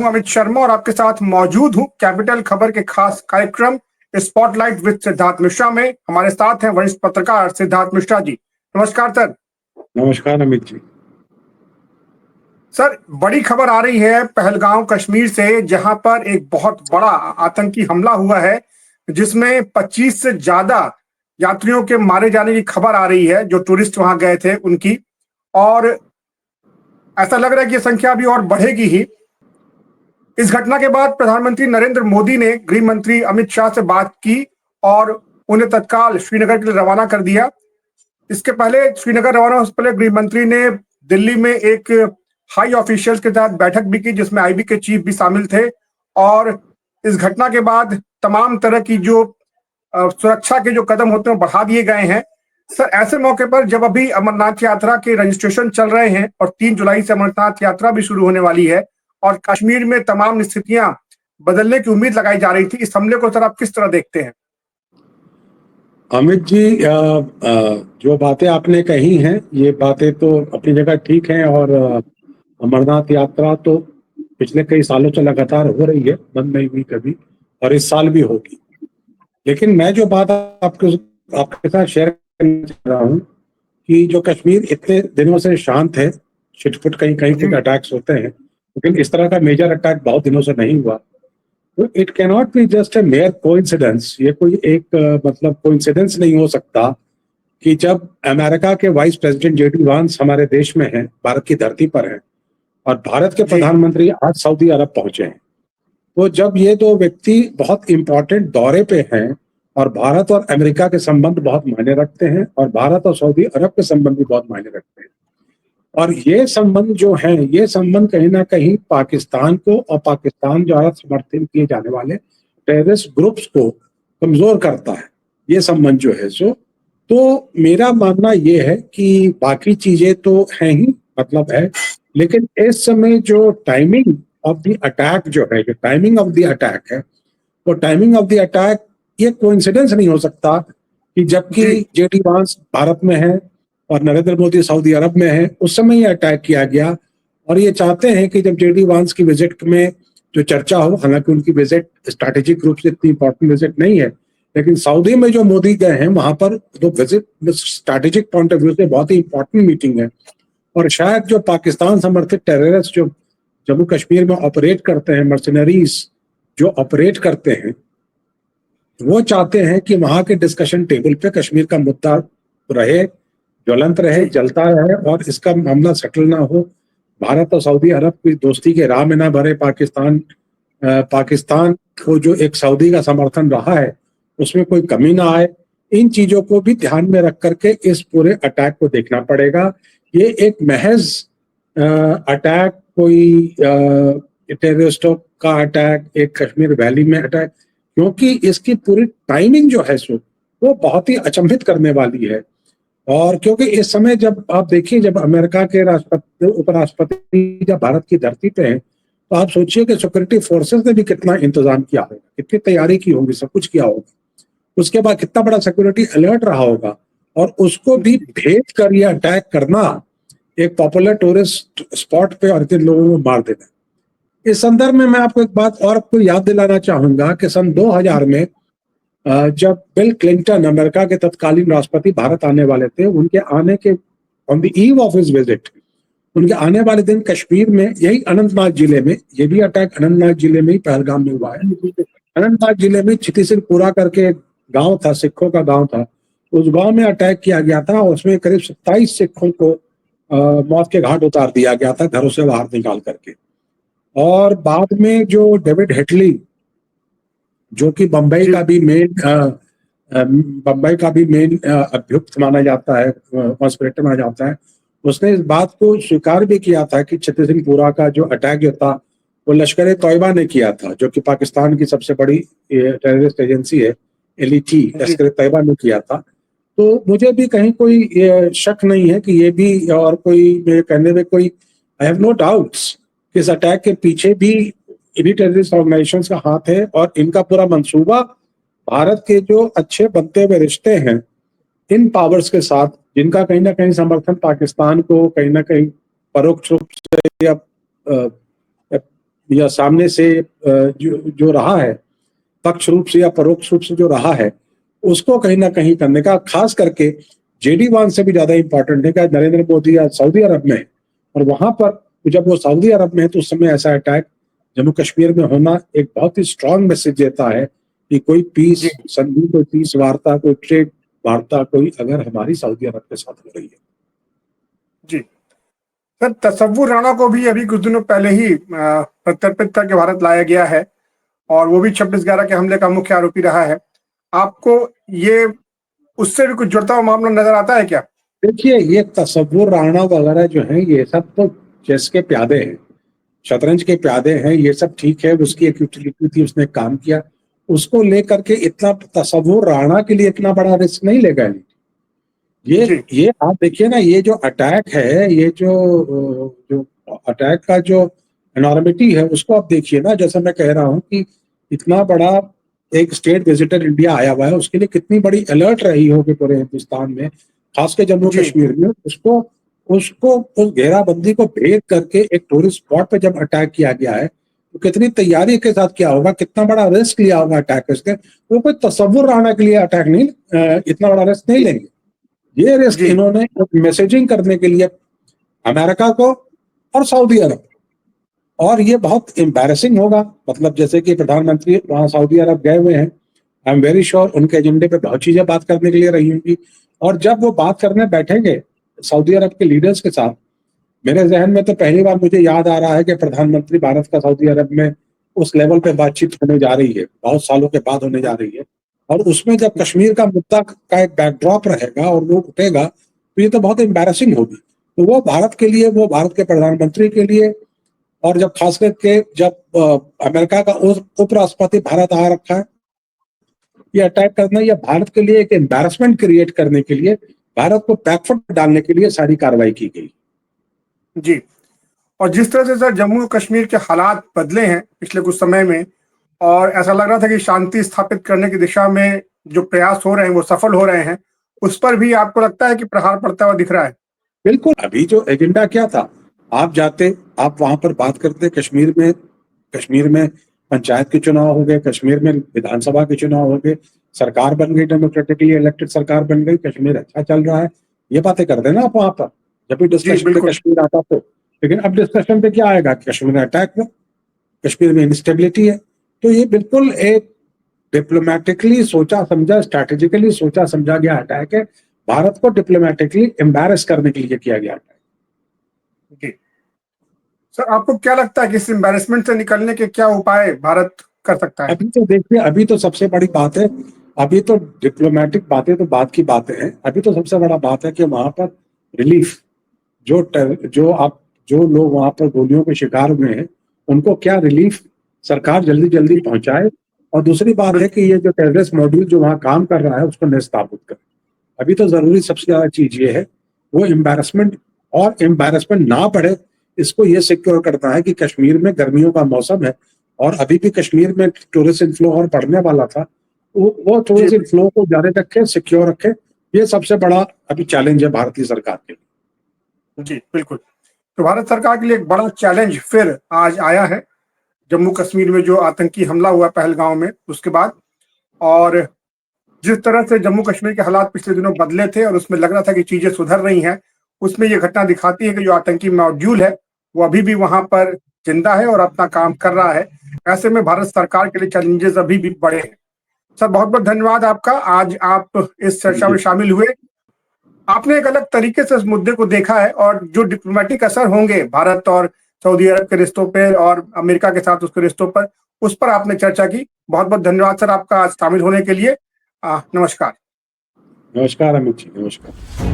हूं अमित शर्मा और आपके साथ मौजूद हूं कैपिटल खबर के खास कार्यक्रम स्पॉटलाइट विद सिद्धार्थ मिश्रा में। हमारे साथ हैं वरिष्ठ पत्रकार सिद्धार्थ मिश्रा जी। नमस्कार सर। नमस्कार अमित जी। सर, बड़ी खबर आ रही है पहलगांव कश्मीर से, जहां पर एक बहुत बड़ा आतंकी हमला हुआ है जिसमें 25 से ज्यादा यात्रियों के मारे जाने की खबर आ रही है, जो टूरिस्ट वहां गए थे उनकी। और ऐसा लग रहा है कि ये संख्या अभी और बढ़ेगी ही। इस घटना के बाद प्रधानमंत्री नरेंद्र मोदी ने गृह मंत्री अमित शाह से बात की और उन्हें तत्काल श्रीनगर के लिए रवाना कर दिया। इसके पहले श्रीनगर रवाना होने से पहले गृह मंत्री ने दिल्ली में एक हाई ऑफिशियल्स के साथ बैठक भी की, जिसमें आईबी के चीफ भी शामिल थे। और इस घटना के बाद तमाम तरह की जो सुरक्षा के जो कदम होते हैं बढ़ा दिए गए हैं। सर, ऐसे मौके पर जब अभी अमरनाथ यात्रा के रजिस्ट्रेशन चल रहे हैं और 3 जुलाई से अमरनाथ यात्रा भी शुरू होने वाली है और कश्मीर में तमाम स्थितियां बदलने की उम्मीद लगाई जा रही थी, इस हमले को सर आप किस तरह देखते हैं? अमित जी, जो बातें आपने कही हैं ये बातें तो अपनी जगह ठीक हैं। और अमरनाथ यात्रा तो पिछले कई सालों से लगातार हो रही है, बंद नहीं हुई कभी, और इस साल भी होगी। लेकिन मैं जो बात आपके साथ शेयर करना चाह रहा हूँ कि जो कश्मीर इतने दिनों से शांत है, छिटपुट कहीं कहीं पे अटैक्स होते हैं, लेकिन इस तरह का मेजर अटैक बहुत दिनों से नहीं हुआ। तो it can not be just a mayor coincidence. ये कोई एक मतलब कोइंसिडेंस नहीं हो सकता कि जब अमेरिका के वाइस प्रेसिडेंट जेडी वांस हमारे देश में हैं, भारत की धरती पर हैं, और भारत के प्रधानमंत्री आज सऊदी अरब पहुंचे हैं, तो जब ये दो व्यक्ति बहुत इंपॉर्टेंट दौरे पे हैं और भारत और अमेरिका के संबंध बहुत मायने रखते हैं और भारत और सऊदी अरब के संबंध भी बहुत मायने रखते हैं, और ये संबंध जो है, ये संबंध कहीं ना कहीं पाकिस्तान को और पाकिस्तान द्वारा समर्थित किए जाने वाले टेररिस्ट ग्रुप्स को कमजोर करता है, ये संबंध जो है। तो मेरा मानना ये है कि बाकी चीजें तो हैं ही, मतलब है, लेकिन इस समय जो टाइमिंग ऑफ द अटैक जो है, जो टाइमिंग ऑफ द अटैक है, वो टाइमिंग ऑफ द अटैक ये कोइंसिडेंस नहीं हो सकता कि जबकि जेडी वांस भारत में है और नरेंद्र मोदी सऊदी अरब में है, उस समय ये अटैक किया गया। और ये चाहते हैं कि जब जेडी वांस की विजिट में जो चर्चा हो, हालांकि उनकी विजिट स्ट्रैटेजिक रूप से इतनी इंपॉर्टेंट विजिट नहीं है, लेकिन सऊदी में जो मोदी गए हैं वहां पर तो visit strategic point of view से बहुत ही इंपॉर्टेंट मीटिंग है। और शायद जो पाकिस्तान समर्थित टेररिस्ट जो जम्मू कश्मीर में ऑपरेट करते हैं, मर्सिनरीज जो ऑपरेट करते हैं, वो चाहते हैं कि वहां के डिस्कशन टेबल पे कश्मीर का मुद्दा रहे, ज्वलंत रहे, जलता रहे, और इसका मामला सेटल ना हो, भारत और सऊदी अरब की दोस्ती के राह में ना भरे, पाकिस्तान को जो एक सऊदी का समर्थन रहा है उसमें कोई कमी ना आए। इन चीजों को भी ध्यान में रख करके इस पूरे अटैक को देखना पड़ेगा। ये एक महज अटैक, कोई टेररिस्टों का अटैक, एक कश्मीर वैली में अटैक, क्योंकि इसकी पूरी टाइमिंग जो है वो बहुत ही अचंभित करने वाली है। और क्योंकि इस समय जब आप देखिए, जब अमेरिका के राष्ट्रपति उपराष्ट्रपति जब भारत की धरती पे हैं, तो आप सोचिए कि सिक्योरिटी फोर्सेस ने भी कितना इंतजाम किया होगा, कितनी तैयारी की होगी, सब कुछ किया होगा, उसके बाद कितना बड़ा सिक्योरिटी अलर्ट रहा होगा, और उसको भी भेद कर यह अटैक करना एक पॉपुलर टूरिस्ट स्पॉट पे और इतने लोगों को मार देना। इस संदर्भ में मैं आपको एक बात और आपको याद दिलाना चाहूंगा कि सन 2000 में जब बिल क्लिंटन अमेरिका के तत्कालीन राष्ट्रपति भारत आने वाले थे, उनके आने के on the eve of his visit, उनके आने वाले दिन कश्मीर में यही अनंतनाग जिले में, ये भी अटैक अनंतनाग जिले में ही पहलगाम में हुआ है। अनंतनाग जिले में छितिसिलपुरा करके गांव था, सिखों का गांव था, उस गांव में अटैक किया गया था और उसमें करीब 27 सिखों को मौत के घाट उतार दिया गया था, घरों से बाहर निकाल करके। और बाद में जो डेविड हेटली, जो कि बम्बई का भी मेन अभियुक्त माना जाता है, कॉन्स्पिरेटर माना जाता है, उसने इस बात को स्वीकार भी किया था कि छितिसिलपुरा का जो अटैक जो था वो लश्कर तोयबा ने किया था, जो कि पाकिस्तान की सबसे बड़ी टेररिस्ट एजेंसी है, एलईटी, लश्कर तोयबा ने किया था। तो मुझे भी कहीं कोई शक नहीं है कि ये भी, और कोई मेरे कहने में कोई, आई हैव नो डाउट्स कि इस अटैक के पीछे भी इन्हीं टेररिस्ट ऑर्गेनाइजेशंस का हाथ है, और इनका पूरा मंसूबा भारत के जो अच्छे बनते हुए रिश्ते हैं इन पावर्स के साथ, जिनका कहीं ना कहीं समर्थन पाकिस्तान को कहीं ना कहीं परोक्ष रूप से या या सामने से जो रहा है, पक्ष रूप से या परोक्ष रूप से जो रहा है, उसको कहीं ना कहीं करने का, खास करके JD1 से भी ज्यादा इंपॉर्टेंट है कि नरेंद्र मोदी आज सऊदी अरब में है, और वहां पर जब वो सऊदी अरब में है तो उस समय ऐसा अटैक जम्मू कश्मीर में होना एक बहुत ही स्ट्रांग मैसेज देता है कि कोई पीस संधि, कोई पीस वार्ता, कोई ट्रेड वार्ता कोई अगर हमारी सऊदी अरब के साथ हो रही है। जी सर, तसव्वुर राणा को भी अभी कुछ दिनों पहले ही प्रत्यर्पित करके भारत लाया गया है और वो भी 26/11 के हमले का मुख्य आरोपी रहा है। आपको ये उससे भी कुछ जुड़ता हुआ मामला नजर आता है क्या? देखिए, ये तसव्वुर राणा वगैरह जो है ये सब तो चेस के प्यादे हैं, शतरंज के प्यादे हैं, ये सब ठीक है, उसकी एक यूटिलिटी थी, उसने काम किया, उसको लेकर के इतना तसव्वुर राणा के लिए इतना बड़ा रिस्क नहीं लेगा। ये आप देखिए ना, ये जो अटैक है, ये जो अटैक का जो एनॉर्मिटी है उसको आप देखिए ना। जैसे मैं कह रहा हूँ कि इतना बड़ा एक स्टेट विजिटर इंडिया आया हुआ है, उसके लिए कितनी बड़ी अलर्ट रही होगी पूरे हिंदुस्तान में, खासकर जम्मू कश्मीर में। उसको उस घेराबंदी को भेद करके एक टूरिस्ट स्पॉट पे जब अटैक किया गया है तो कितनी तैयारी के साथ किया होगा, कितना बड़ा रिस्क लिया होगा अटैकर्स के। वो कोई तसव्वुर राणा के लिए अटैक नहीं, इतना बड़ा रिस्क नहीं लेंगे। ये रिस्क इन्होंने मैसेजिंग करने के लिए अमेरिका को और सऊदी अरब, और ये बहुत एम्बैरेसिंग होगा। मतलब जैसे कि प्रधानमंत्री वहां सऊदी अरब गए हुए हैं, आई एम वेरी श्योर उनके एजेंडे पे बहुत चीजें बात करने के लिए रही होंगी, और जब वो बात करने बैठेंगे सऊदी अरब के लीडर्स के साथ, मेरे जहन में तो पहली बार मुझे याद आ रहा है कि प्रधानमंत्री भारत का सऊदी अरब में उस लेवल पे बातचीत होने जा रही है, बहुत सालों के बाद होने जा रही है, और उसमें जब कश्मीर का मुद्दा का एक बैकड्रॉप रहेगा और वो उठेगा तो ये तो बहुत एम्बैरेसिंग होगी। तो वो भारत के लिए, वो भारत के प्रधानमंत्री के लिए, और जब खास करके जब अमेरिका का उपराष्ट्रपति भारत आ रखा है, ये अटैक करना या भारत के लिए एक एम्बैरेसमेंट क्रिएट करने के लिए, भारत को बैकफुट डालने के लिए सारी कार्रवाई की गई। जी, और जिस तरह से सर जम्मू कश्मीर के हालात बदले हैं पिछले कुछ समय में, और ऐसा लग रहा था कि शांति स्थापित करने की दिशा में जो प्रयास हो रहे हैं वो सफल हो रहे हैं, उस पर भी आपको लगता है कि प्रहार पड़ता हुआ दिख रहा है? बिल्कुल। अभी जो एजेंडा क्या था, आप जाते, आप वहां पर बात करते, कश्मीर में पंचायत के चुनाव हो गए, कश्मीर में विधानसभा के चुनाव हो गए, सरकार बन गई, डेमोक्रेटिकली इलेक्टेड सरकार बन गई, कश्मीर अच्छा चल रहा है, ये बातें करते ना आप वहां पर जब भी डिस्कशन पे कश्मीर आता तो। लेकिन अब डिस्कशन पे क्या आएगा? कश्मीर में अटैक हुआ, कश्मीर में इंस्टेबिलिटी है। तो ये बिल्कुल एक डिप्लोमेटिकली सोचा समझा, स्ट्रैटेजिकली सोचा समझा गया अटैक है, भारत को डिप्लोमेटिकली एम्बैरेस करने के लिए किया गया अटैक। जी सर, आपको क्या लगता है कि इस एम्बैरेसमेंट से निकलने के क्या उपाय भारत कर सकता है? अभी तो देखिए, अभी तो सबसे बड़ी बात है, अभी तो डिप्लोमेटिक बातें तो बात की बातें हैं, अभी तो सबसे बड़ा बात है कि वहां पर रिलीफ, जो लोग वहां पर गोलियों के शिकार हुए हैं उनको क्या रिलीफ सरकार जल्दी जल्दी पहुंचाए, और दूसरी बात है कि ये जो टेररिस्ट मॉड्यूल जो वहां काम कर रहा है उसको निष्पादित करे। अभी तो जरूरी सबसे ज्यादा चीज ये है वो एम्बैरेसमेंट, और एम्बैरेसमेंट ना बढ़े इसको ये सिक्योर करना है कि कश्मीर में गर्मियों का मौसम है और अभी भी कश्मीर में टूरिस्ट इनफ्लो और बढ़ने वाला था, वो टूरिस्ट इनफ्लो को जारी रखे, सिक्योर रखे। ये सबसे बड़ा अभी चैलेंज है भारतीय सरकार के लिए। जी बिल्कुल। तो भारत सरकार के लिए एक बड़ा चैलेंज फिर आज आया है, जम्मू कश्मीर में जो आतंकी हमला हुआ पहलगांव में उसके बाद, और जिस तरह से जम्मू कश्मीर के हालात पिछले दिनों बदले थे और उसमें लग रहा था कि चीजें सुधर रही हैं, उसमें ये घटना दिखाती है कि जो आतंकी मॉड्यूल है वो अभी भी वहां पर जिंदा है और अपना काम कर रहा है। ऐसे में भारत सरकार के लिए चैलेंजेस अभी भी बड़े हैं। सर, बहुत बहुत धन्यवाद आपका, आज आप इस चर्चा में शामिल हुए। आपने एक अलग तरीके से इस मुद्दे को देखा है, और जो डिप्लोमेटिक असर होंगे भारत और सऊदी अरब के रिश्तों पे और अमेरिका के साथ उसके रिश्तों पर, उस पर आपने चर्चा की। बहुत बहुत धन्यवाद सर आपका आज शामिल होने के लिए। नमस्कार। नमस्कार अमित जी, नमस्कार।